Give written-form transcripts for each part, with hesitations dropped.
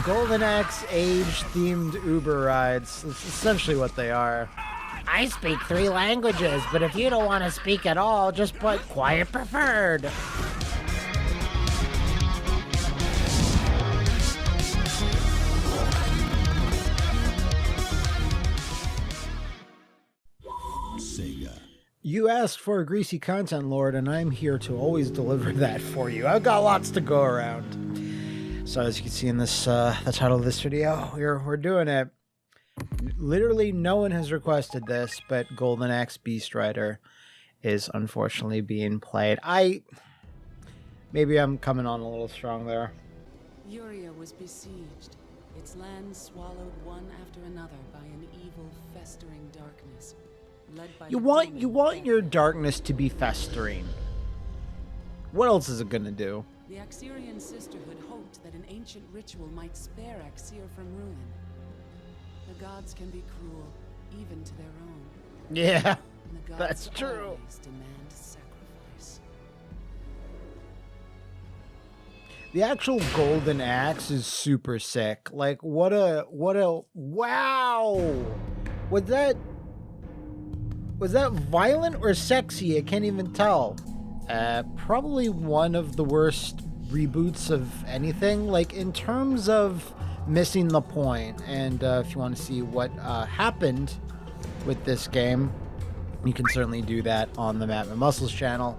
Golden Axe age-themed Uber rides. That's essentially what they are. I speak 3 languages, but if you don't want to speak at all, just put quiet preferred. Sega. You asked for a greasy content, Lord, and I'm here to always deliver that for you. I've got lots to go around. So as you can see in this, the title of this video, we're doing it. Literally no one has requested this, but Golden Axe Beast Rider is unfortunately being played. Maybe I'm coming on a little strong there. Uria was besieged, its land swallowed one after another by an evil, festering darkness. Led by You want your darkness to be festering. What else is it gonna do? The Axierian Sisterhood hoped that an ancient ritual might spare Axir from ruin. The gods can be cruel, even to their own. Yeah, And the gods that's true. always demand sacrifice. The actual Golden Axe is super sick. Like, what a wow! Was that violent or sexy? I can't even tell. Probably one of the worst reboots of anything. Like, in terms of missing the point. And if you want to see what happened with this game, you can certainly do that on the Matt Muscles channel.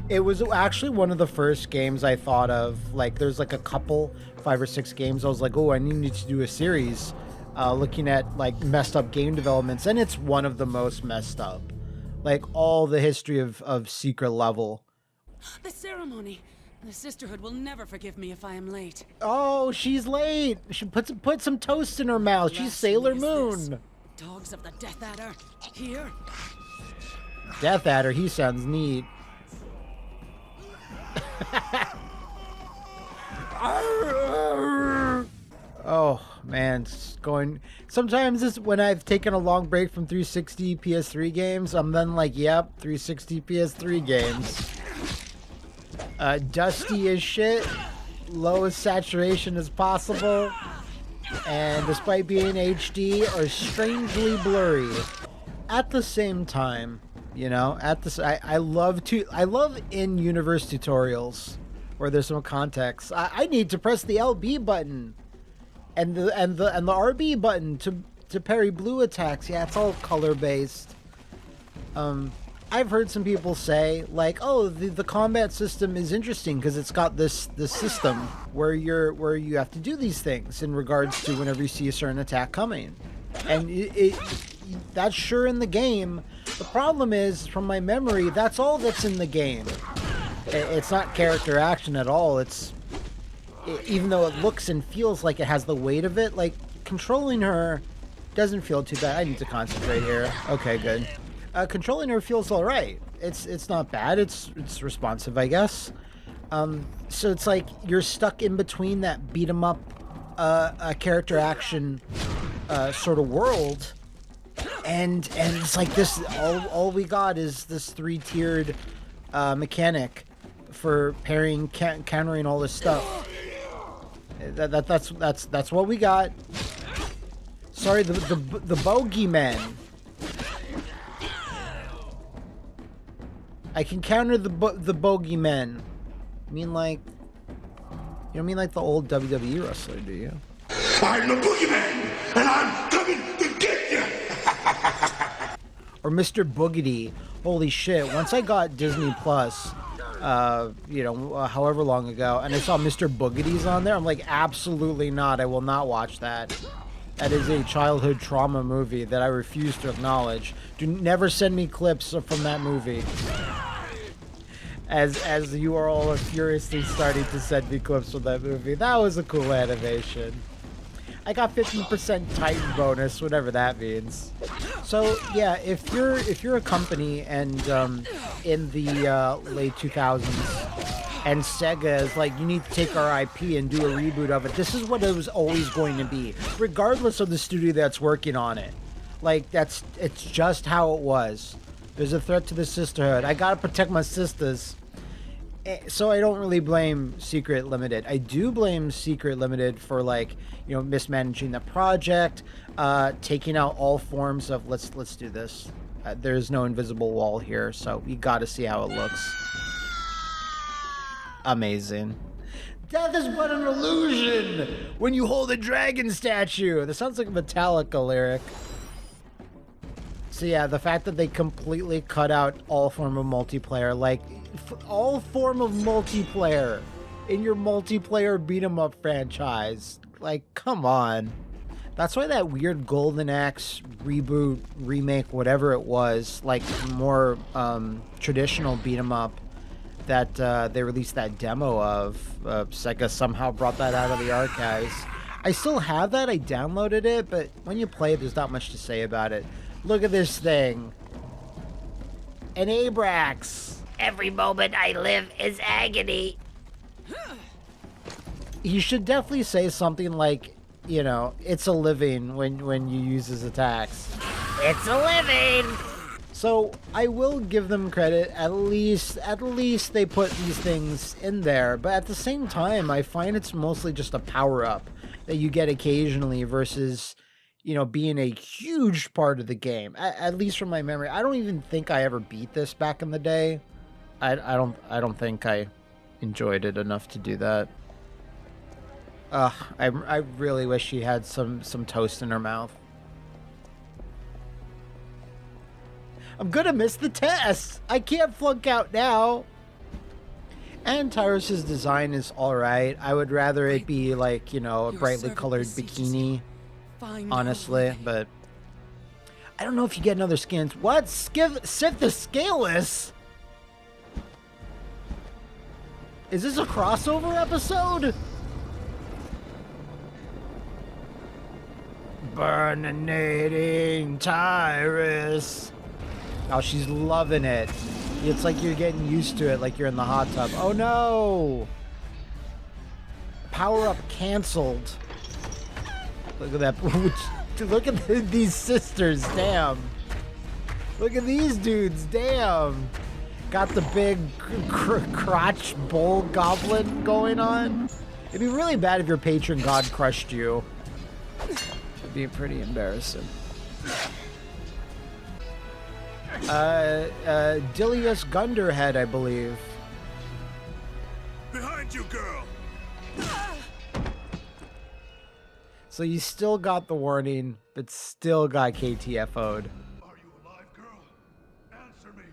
It was actually one of the first games I thought of. Like, there's like a couple, 5 or 6 games I was like, oh, I need to do a series looking at like messed up game developments, and it's one of the most messed up. Like, all the history of Secret Level. The ceremony! The Sisterhood will never forgive me if I am late. Oh, she's late. She put some toast in her mouth. She's Sailor Moon. Dogs of the Death Adder, here. Death Adder, he sounds neat. Oh man, it's going. Sometimes it's when I've taken a long break from 360 PS3 games, I'm then like, yep, 360 PS3 games. Dusty as shit, lowest saturation as possible, and despite being HD, are strangely blurry. At the same time, you know, I love in-universe tutorials where there's some context. I need to press the LB button and the RB button to parry blue attacks. Yeah, it's all color based. I've heard some people say, like, oh, the combat system is interesting because it's got this system where you have to do these things in regards to whenever you see a certain attack coming, and that's sure in the game. The problem is, from my memory, that's all that's in the game. It's not character action at all. Even though it looks and feels like it has the weight of it, like, controlling her doesn't feel too bad. I need to concentrate here. Okay, good. Controlling her feels all right. It's not bad. It's responsive, I guess. So it's like you're stuck in between that beat 'em up character action sort of world, and it's like this. All we got is this 3-tiered mechanic for parrying, countering all this stuff. That's what we got. Sorry, the bogeyman. I can counter the bogeymen. I mean, like, you don't mean like the old WWE wrestler, do you? I'm the boogeyman, and I'm coming to get you! Or Mr. Boogedy. Holy shit! Once I got Disney Plus, however long ago, and I saw Mr. Boogedy's on there, I'm like, absolutely not. I will not watch that. That is a childhood trauma movie that I refuse to acknowledge. Never send me clips from that movie. As you are all furiously starting to send me clips from that movie. That was a cool animation. I got 50% Titan bonus, whatever that means. So yeah, if you're a company and in the late 2000s, and Sega is like, you need to take our IP and do a reboot of it, this is what it was always going to be, regardless of the studio that's working on it. Like, it's just how it was. There's a threat to the sisterhood. I gotta protect my sisters. So I don't really blame Secret Limited. I do blame Secret Limited for, like, you know, mismanaging the project, taking out all forms of let's do this. There's no invisible wall here, so we got to see how it looks. Amazing. Death is but an illusion when you hold a dragon statue. That sounds like a Metallica lyric. So yeah, the fact that they completely cut out all form of multiplayer, like all form of multiplayer in your multiplayer beat 'em up franchise, like, come on. That's why that weird Golden Axe reboot, remake, whatever it was, like more traditional beat 'em up that they released that demo of, Sega somehow brought that out of the archives. I still have that. I downloaded it, but when you play it, there's not much to say about it. Look at this thing. An Abrax. Every moment I live is agony. You should definitely say something like, you know, it's a living when you use his attacks. It's a living. So I will give them credit. At least they put these things in there. But at the same time, I find it's mostly just a power up that you get occasionally versus, you know, being a huge part of the game. At least from my memory, I don't even think I ever beat this back in the day. I don't think I enjoyed it enough to do that. I really wish she had some toast in her mouth. I'm gonna miss the test. I can't flunk out now. And Tyrus's design is alright. I would rather it be like, you know, a brightly colored bikini, honestly, but I don't know if you get another skin. What? Sith the Scaleless? Is this a crossover episode? Burninating Tyrus. Oh, she's loving it. It's like you're getting used to it, like you're in the hot tub. Oh no! Power up canceled. Look at that. Look at these sisters, damn. Look at these dudes, damn. Got the big crotch bowl goblin going on. It'd be really bad if your patron god crushed you. It'd be pretty embarrassing. Dilius Gunderhead, I believe. Behind you, girl. So you still got the warning, but still got KTFO'd. Are you alive, girl? Answer me.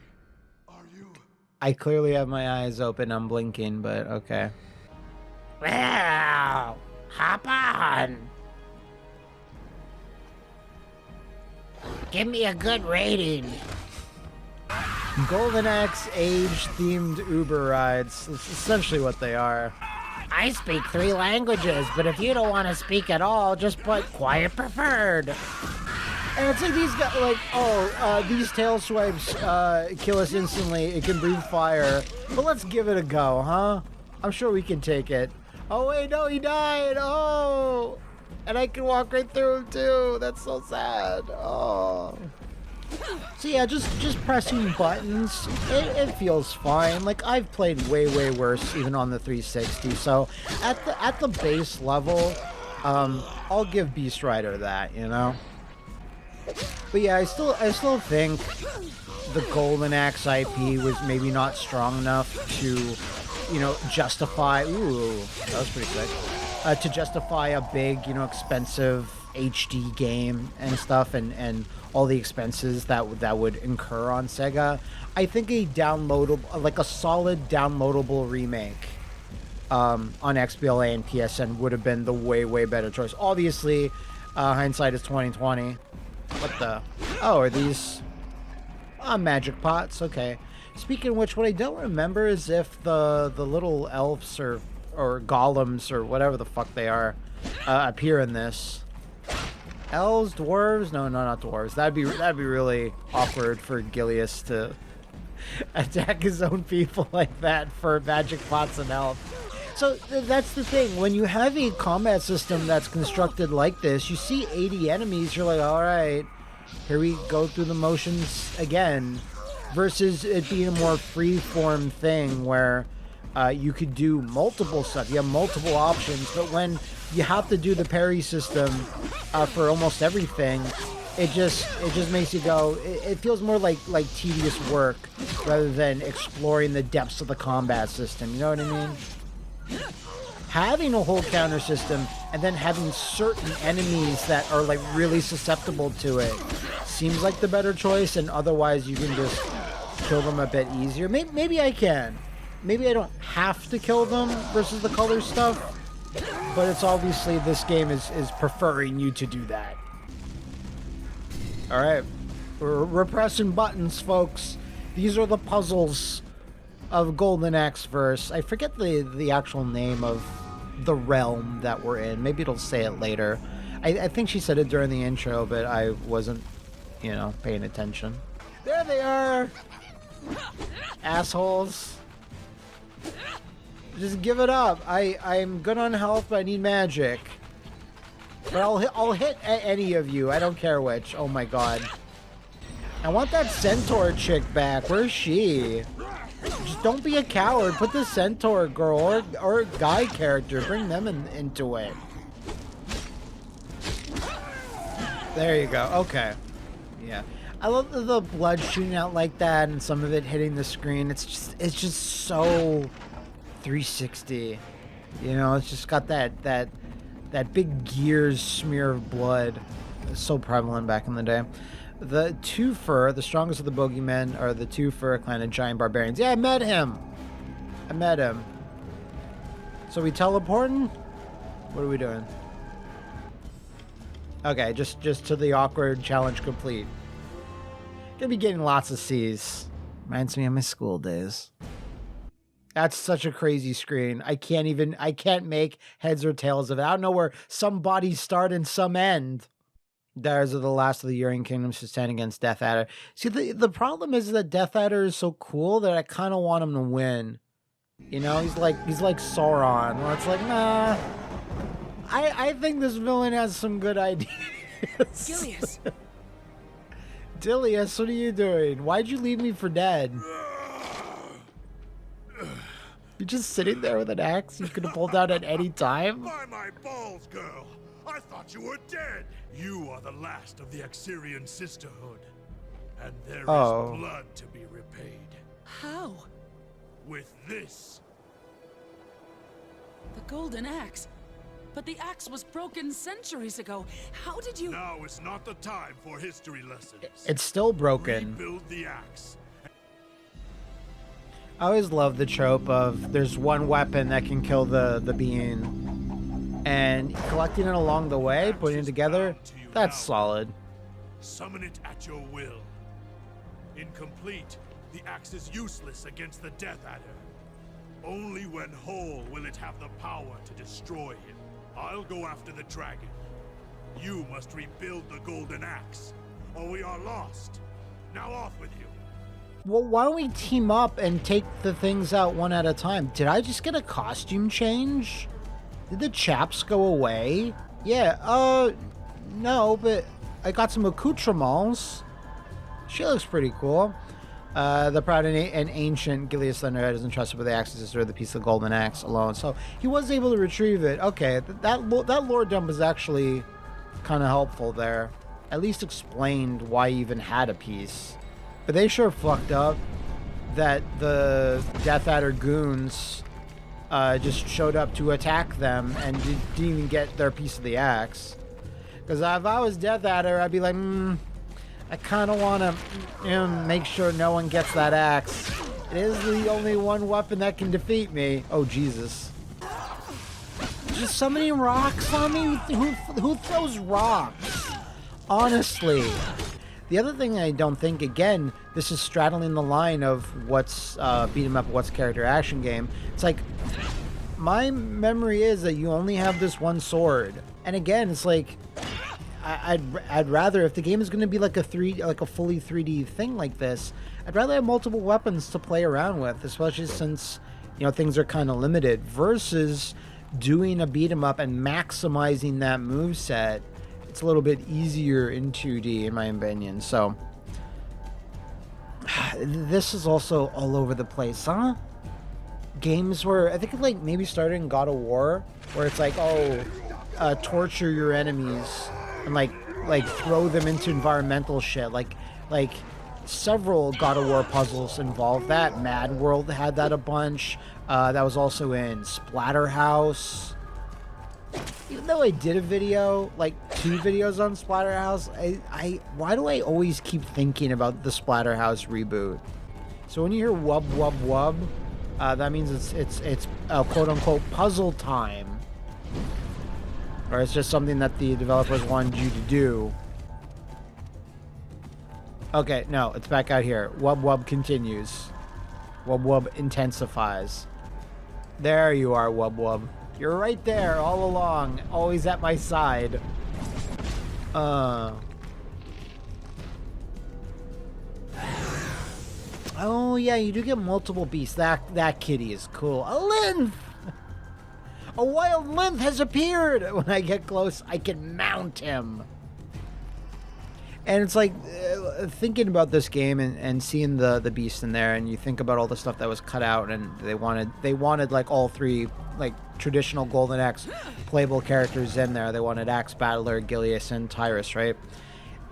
Are you? I clearly have my eyes open. I'm blinking, but okay. Well, hop on. Give me a good rating. Golden Axe age-themed Uber rides. That's essentially what they are. I speak 3 languages, but if you don't want to speak at all, just put quiet preferred. And it's like these guys, like, these tail swipes kill us instantly. It can breathe fire. But let's give it a go, huh? I'm sure we can take it. Oh, wait, no, he died. Oh. And I can walk right through him, too. That's so sad. Oh. So yeah, just pressing buttons, it feels fine. Like, I've played way worse even on the 360. So at the base level, I'll give Beast Rider that, you know. But yeah, I still think the Golden Axe IP was maybe not strong enough to, you know, justify. Ooh, that was pretty sick. To justify a big, you know, expensive HD game and stuff, and all the expenses that would incur on Sega. I think a downloadable, like a solid downloadable remake on XBLA and PSN would have been the way better choice. Obviously, hindsight is 2020. What the? Oh, are these magic pots? Okay. Speaking of which, what I don't remember is if the little elves or golems or whatever the fuck they are appear in this. Elves, dwarves? No, not dwarves. That'd be really awkward for Gilius to attack his own people like that for magic pots and elves. So that's the thing. When you have a combat system that's constructed like this, you see 80 enemies, you're like, all right, here we go through the motions again. Versus it being a more free-form thing where you could do multiple stuff. You have multiple options, but when you have to do the parry system for almost everything, it just makes you go. It feels more like tedious work rather than exploring the depths of the combat system. You know what I mean? Having a whole counter system and then having certain enemies that are like really susceptible to it seems like the better choice, and otherwise you can just kill them a bit easier. Maybe I can. Maybe I don't have to kill them versus the color stuff, but it's obviously this game is preferring you to do that. All right, we're pressing buttons, folks. These are the puzzles of Golden Axe verse. I forget the actual name of the realm that we're in. Maybe it'll say it later. I think she said it during the intro, but I wasn't, paying attention. There they are, assholes. Just give it up. I'm good on health, but I need magic. But I'll hit any of you. I don't care which. Oh my god. I want that centaur chick back. Where's she? Just don't be a coward. Put the centaur girl or guy character. Bring them into it. There you go. Okay. Yeah. I love the blood shooting out like that and some of it hitting the screen. It's just so 360. It's just got that big Gears smear of blood. It's so prevalent back in the day. The Twofer, the strongest of the bogeymen, are the Twofer clan of giant barbarians. Yeah, I met him. So we teleporting? What are we doing? Okay, just to the awkward challenge complete. Gonna be getting lots of C's. Reminds me of my school days. That's such a crazy screen. I can't make heads or tails of it. I don't know where some bodies start and some end. Theirs are the last of the Urian kingdoms to stand against Death Adder. See, the problem is that Death Adder is so cool that I kind of want him to win. He's like Sauron, where it's like, nah. I think this villain has some good ideas. Gilius. Dilius, what are you doing? Why'd you leave me for dead? You're just sitting there with an axe you could have pulled out at any time? By my balls, girl! I thought you were dead! You are the last of the Axirian Sisterhood. And there is blood to be repaid. How? With this. The golden axe. But the axe was broken centuries ago. How did you... Now is not the time for history lessons. It's still broken. Rebuild the axe. I always love the trope of there's one weapon that can kill the being, and collecting it along the way, putting it together, that's solid. Summon it at your will. Incomplete, the axe is useless against the Death Adder. Only when whole will it have the power to destroy him. I'll go after the dragon. You must rebuild the golden axe, or we are lost. Now off with you. Well, why don't we team up and take the things out one at a time? Did I just get a costume change? Did the chaps go away? Yeah, no, but I got some accoutrements. She looks pretty cool. The proud and ancient Gilius Thunderhead is entrusted with the axe to destroy the piece of golden axe alone. So he was able to retrieve it. Okay, that lore dump is actually kind of helpful there. At least explained why he even had a piece. But they sure fucked up that the Death Adder goons just showed up to attack them and didn't even get their piece of the axe. Because if I was Death Adder, I'd be like, I kind of want to make sure no one gets that axe. It is the only one weapon that can defeat me. Oh, Jesus. Just so many rocks on me? Who throws rocks? Honestly. The other thing I don't think, again, this is straddling the line of what's beat 'em up, what's character action game. It's like, my memory is that you only have this one sword. And again, it's like, I'd rather, if the game is going to be like a fully 3D thing like this, I'd rather have multiple weapons to play around with, especially since, things are kind of limited, versus doing a beat 'em up and maximizing that moveset. It's a little bit easier in 2D, in my opinion. So this is also all over the place, huh? games where I think it like maybe started in God of War, where it's like, oh, torture your enemies and like throw them into environmental shit. Like several God of War puzzles involved that. Mad World had that a bunch. That was also in Splatterhouse. Even though I did a video, like 2 videos on Splatterhouse, I why do I always keep thinking about the Splatterhouse reboot? So when you hear wub wub wub, that means it's quote unquote puzzle time, or it's just something that the developers wanted you to do. Okay, no, it's back out here. Wub wub continues. Wub wub intensifies. There you are, wub wub. You're right there all along, always at my side. Oh yeah, you do get multiple beasts. That kitty is cool. A lymph! A wild lymph has appeared! When I get close, I can mount him. And it's like, thinking about this game and seeing the beast in there, and you think about all the stuff that was cut out, and they wanted like all 3 like traditional Golden Axe playable characters in there. They wanted Axe Battler, Gilius, and Tyrus, right?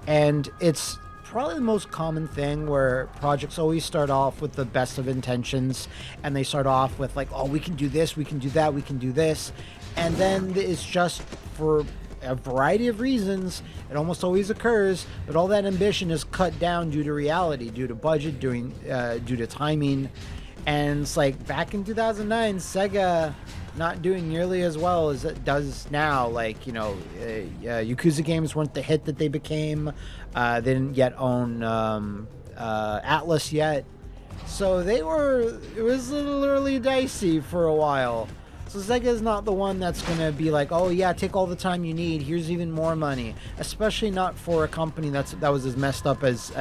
And it's probably the most common thing where projects always start off with the best of intentions, and they start off with like, oh, we can do this, we can do that, we can do this, and then it's just for a variety of reasons, it almost always occurs, but all that ambition is cut down due to reality, due to budget, due to timing. And it's like back in 2009, Sega not doing nearly as well as it does now. Like, you know, Yakuza games weren't the hit that they became. They didn't yet own Atlas yet. So it was a little early dicey for a while. So Sega's not the one that's going to be like, oh yeah, take all the time you need, here's even more money. Especially not for a company that was as messed up as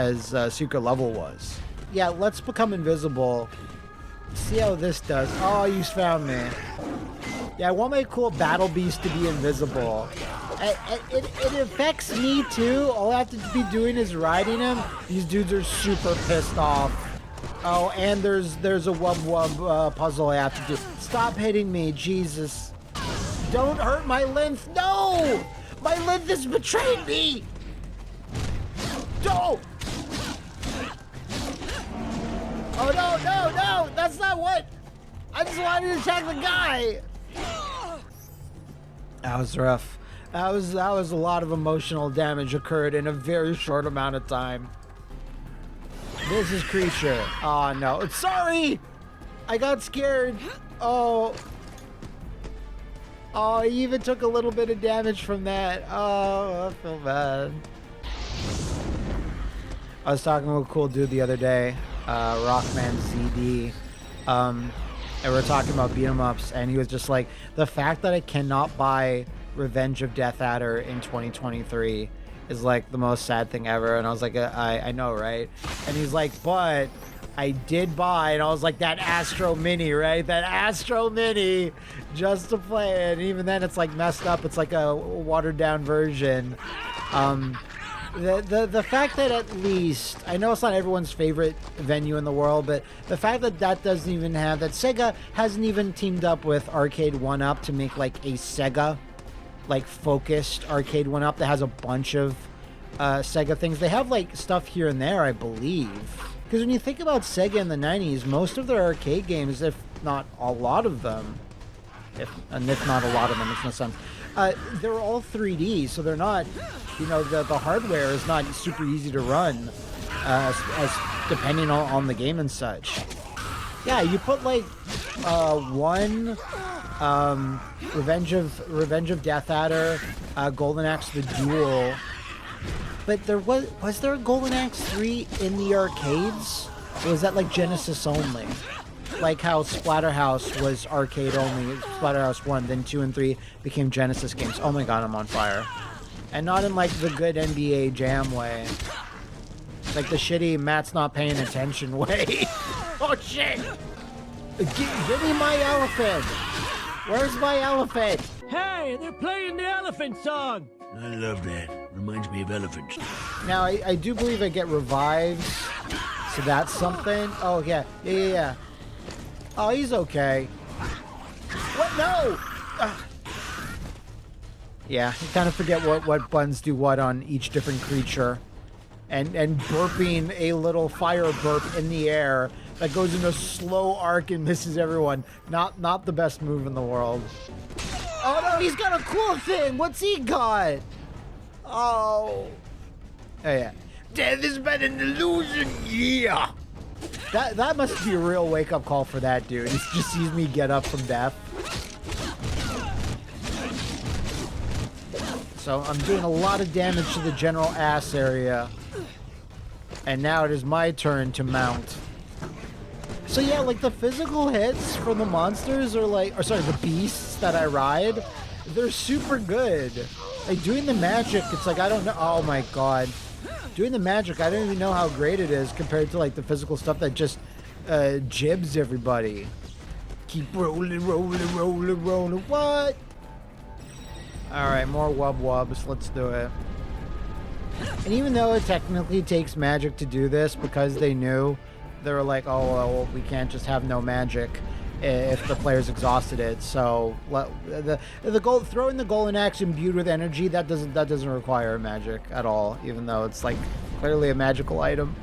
Secret Level was. Yeah, let's become invisible. See how this does. Oh, you found me. Yeah, I want my cool battle beast to be invisible. It affects me too. All I have to be doing is riding him. These dudes are super pissed off. Oh, and there's a wub wub puzzle I have to do. Stop hitting me, Jesus. Don't hurt my lymph. No! My lymph has betrayed me! Don't! Oh, no! That's not what... I just wanted to attack the guy! That was rough. That was a lot of emotional damage occurred in a very short amount of time. This is creature. Oh, no. Sorry! I got scared. Oh. Oh, he even took a little bit of damage from that. Oh, I feel bad. I was talking to a cool dude the other day, Rockman ZD, and we were talking about beat 'em ups, and he was just like, the fact that I cannot buy Revenge of Death Adder in 2023 is like the most sad thing ever. And I was like, I know, right? And he's like, but I did buy, and I was like, that Astro Mini, right? That Astro Mini, just to play it. And even then, it's like messed up. It's like a watered down version. The fact that at least, I know it's not everyone's favorite venue in the world, but the fact that doesn't even have, that Sega hasn't even teamed up with Arcade 1-Up to make like a Sega, like focused Arcade 1-Up that has a bunch of Sega things. They have like stuff here and there, I believe. Because when you think about Sega in the 90s, most of their arcade games, if not a lot of them, if not a lot of them, it's not some, they're all 3D, so they're not, you know, the hardware is not super easy to run, as depending on the game and such. Yeah, you put like one Revenge of Death Adder, Golden Axe the Duel, but there was there a Golden Axe 3 in the arcades? Or was that like Genesis only? Like how Splatterhouse was arcade only, Splatterhouse 1, then 2 and 3 became Genesis games. Oh my god, I'm on fire. And not in like the good NBA Jam way. Like the shitty Matt's not paying attention way. Oh shit! Give me my elephant! Where's my elephant? Hey, they're playing the elephant song! I love that. Reminds me of elephants. Now, I do believe I get revives, so that's something. Oh, yeah. Oh, he's okay. What? No! Ugh. Yeah, you kind of forget what buttons do what on each different creature. And burping a little fire burp in the air that goes in a slow arc and misses everyone. Not the best move in the world. Oh no, he's got a cool thing! What's he got? Oh. Oh yeah. Death is but an illusion, yeah! That must be a real wake-up call for that dude. He just sees me get up from death. So I'm doing a lot of damage to the general ass area. And now it is my turn to mount. So yeah, like the physical hits from the monsters are like, or sorry, the beasts that I ride, they're super good. Like doing the magic, it's like, I don't know, oh my god. Doing the magic, I don't even know how great it is compared to like the physical stuff that just jibs everybody. Keep rolling, rolling, rolling, rolling, what? Alright, more wub-wubs, let's do it. And even though it technically takes magic to do this, because they knew, they were like, oh, well, we can't just have no magic if the player's exhausted it. So the goal, throwing the golden axe imbued with energy, that doesn't require magic at all, even though it's like clearly a magical item.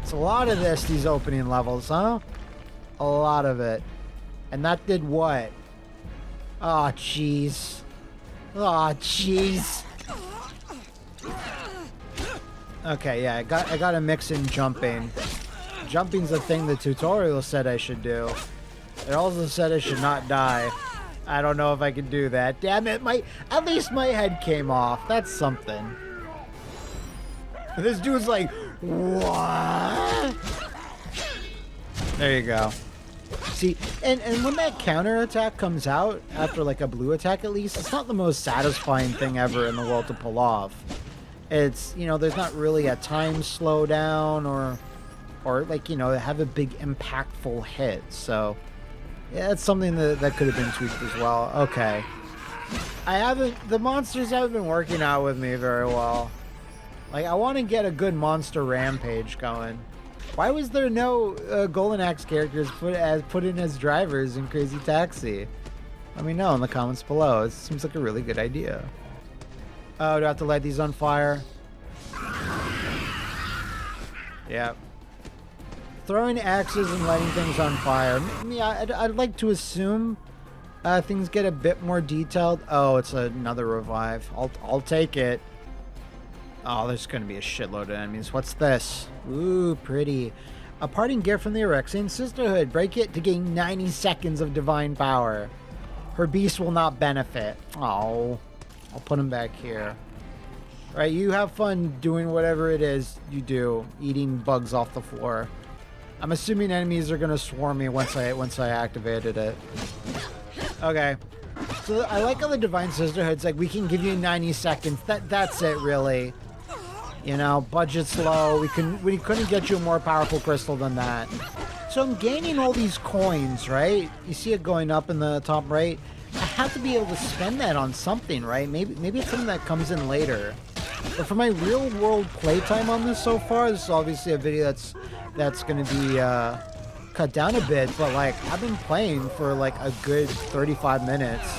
It's a lot of this, these opening levels, huh? A lot of it. And that did what? Oh, jeez. Oh, jeez. Okay, yeah, I got to mix in jumping. Jumping's the thing the tutorial said I should do. It also said I should not die. I don't know if I can do that. Damn it, at least my head came off. That's something. This dude's like, what? There you go. See, and when that counter attack comes out, after like a blue attack at least, it's not the most satisfying thing ever in the world to pull off. It's, you know, there's not really a time slowdown or like, you know, have a big impactful hit. So, yeah, it's something that could have been tweaked as well. Okay. The monsters haven't been working out with me very well. Like, I want to get a good monster rampage going. Why was there no Golden Axe characters put in as drivers in Crazy Taxi? Let me know in the comments below. It seems like a really good idea. Oh, do I have to light these on fire? Yeah. Throwing axes and lighting things on fire. Yeah, I'd like to assume things get a bit more detailed. Oh, it's another revive. I'll take it. Oh, there's going to be a shitload of enemies. What's this? Ooh, pretty. A parting gift from the Erexian Sisterhood. Break it to gain 90 seconds of divine power. Her beast will not benefit. Oh, I'll put him back here. All right, you have fun doing whatever it is you do, eating bugs off the floor. I'm assuming enemies are going to swarm me once I activated it. Okay. So I like how the Divine Sisterhood's like, we can give you 90 seconds. That's it, really. You know, budget's low. We couldn't get you a more powerful crystal than that. So I'm gaining all these coins, right? You see it going up in the top right? I have to be able to spend that on something, right? Maybe it's something that comes in later. But for my real world playtime on this so far, this is obviously a video that's going to be cut down a bit, but like I've been playing for like a good 35 minutes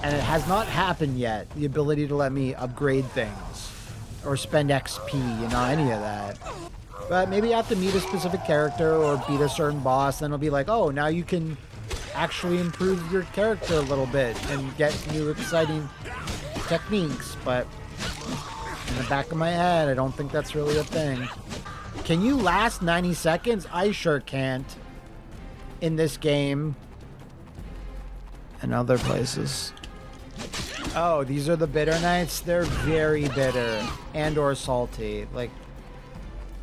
and it has not happened yet, the ability to let me upgrade things or spend XP, you know, any of that. But maybe I have to meet a specific character or beat a certain boss, then it'll be like, oh, now you can actually improve your character a little bit and get new exciting techniques. But in the back of my head, I don't think that's really a thing. Can you last 90 seconds? I sure can't in this game and other places. Oh, these are the bitter nights? They're very bitter and or salty. Like,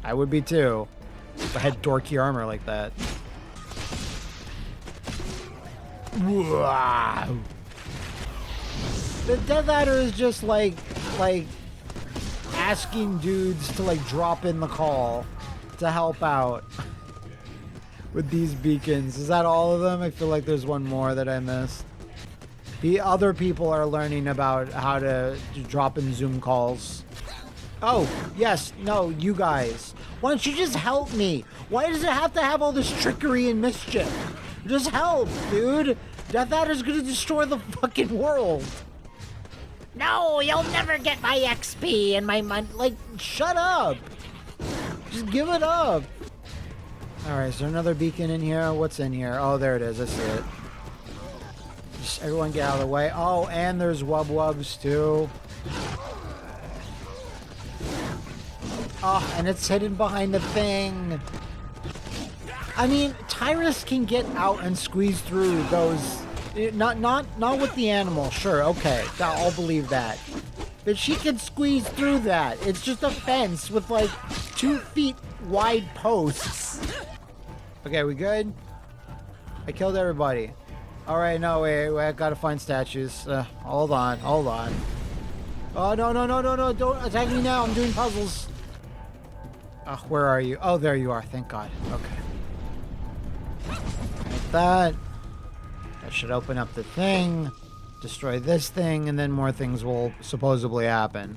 I would be too if I had dorky armor like that. Wow. The Death Adder is just like asking dudes to like drop in the call to help out with these beacons. Is that all of them? I feel like there's one more that I missed. The other people are learning about how to drop in Zoom calls. Oh, yes. No, you guys. Why don't you just help me? Why does it have to have all this trickery and mischief? Just help, dude. Death Adder's gonna destroy the fucking world. No, you'll never get my XP and my money. Like, shut up. Just give it up. All right, is there another beacon in here? What's in here? Oh, there it is. I see it. Just everyone get out of the way. Oh, and there's wubs too. Oh, and it's hidden behind the thing. I mean, Tyrus can get out and squeeze through those. Not with the animal. Sure, okay, I'll believe that. But she can squeeze through that. It's just a fence with like 2 feet wide posts. Okay, we good? I killed everybody. All right, no, wait, I gotta find statues. Hold on. Oh, no, don't attack me now. I'm doing puzzles. Oh, where are you? Oh, there you are. Thank God. Okay. Like that. That should open up the thing. Destroy this thing, and then more things will supposedly happen.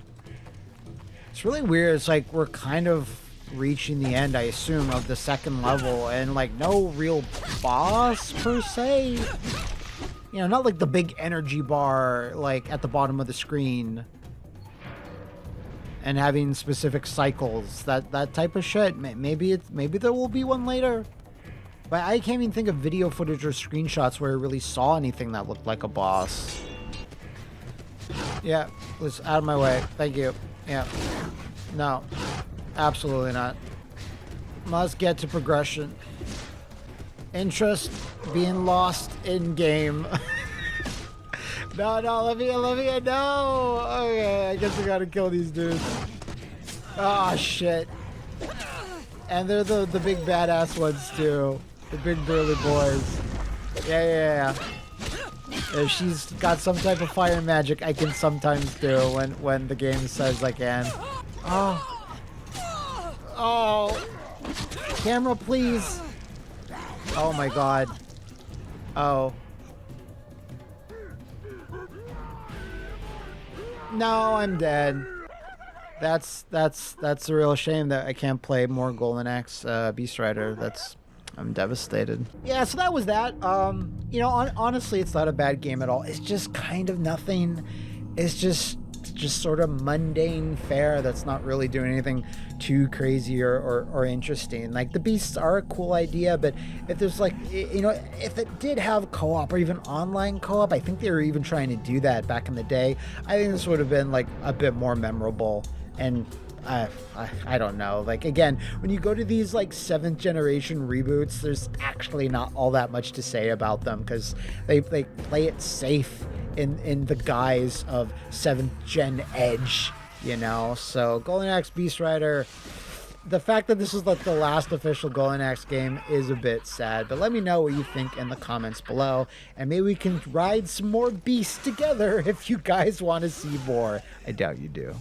It's really weird. It's like we're kind of reaching the end, I assume, of the second level, and like no real boss per se. You know, not like the big energy bar like at the bottom of the screen. And having specific cycles, that type of shit. Maybe there will be one later, but I can't even think of video footage or screenshots where I really saw anything that looked like a boss. Yeah, let's out of my way. Thank you. Yeah, no, absolutely not. Must get to progression. Interest being lost in game. No, Olivia, no! Okay, I guess I gotta kill these dudes. Oh, shit. And they're the big badass ones, too. The big burly boys. Yeah. If she's got some type of fire magic, I can sometimes do when the game says I can. Oh. Camera, please. Oh, my God. Oh. No, I'm dead. That's a real shame that I can't play more Golden Axe Beast Rider. I'm devastated. Yeah, so that was that. You know, honestly, it's not a bad game at all. It's just kind of nothing. It's just sort of mundane fare that's not really doing anything too crazy or interesting. Like, the beasts are a cool idea, but if there's like, you know, if it did have co-op or even online co-op, I think they were even trying to do that back in the day. I think this would have been like a bit more memorable. And I don't know. Like, again, when you go to these like 7th generation reboots, there's actually not all that much to say about them because they play it safe in the guise of 7th gen edge, you know. So Golden Axe Beast Rider, the fact that this is like the last official Golden Axe game is a bit sad, but let me know what you think in the comments below, and maybe we can ride some more beasts together if you guys want to see more. I doubt you do.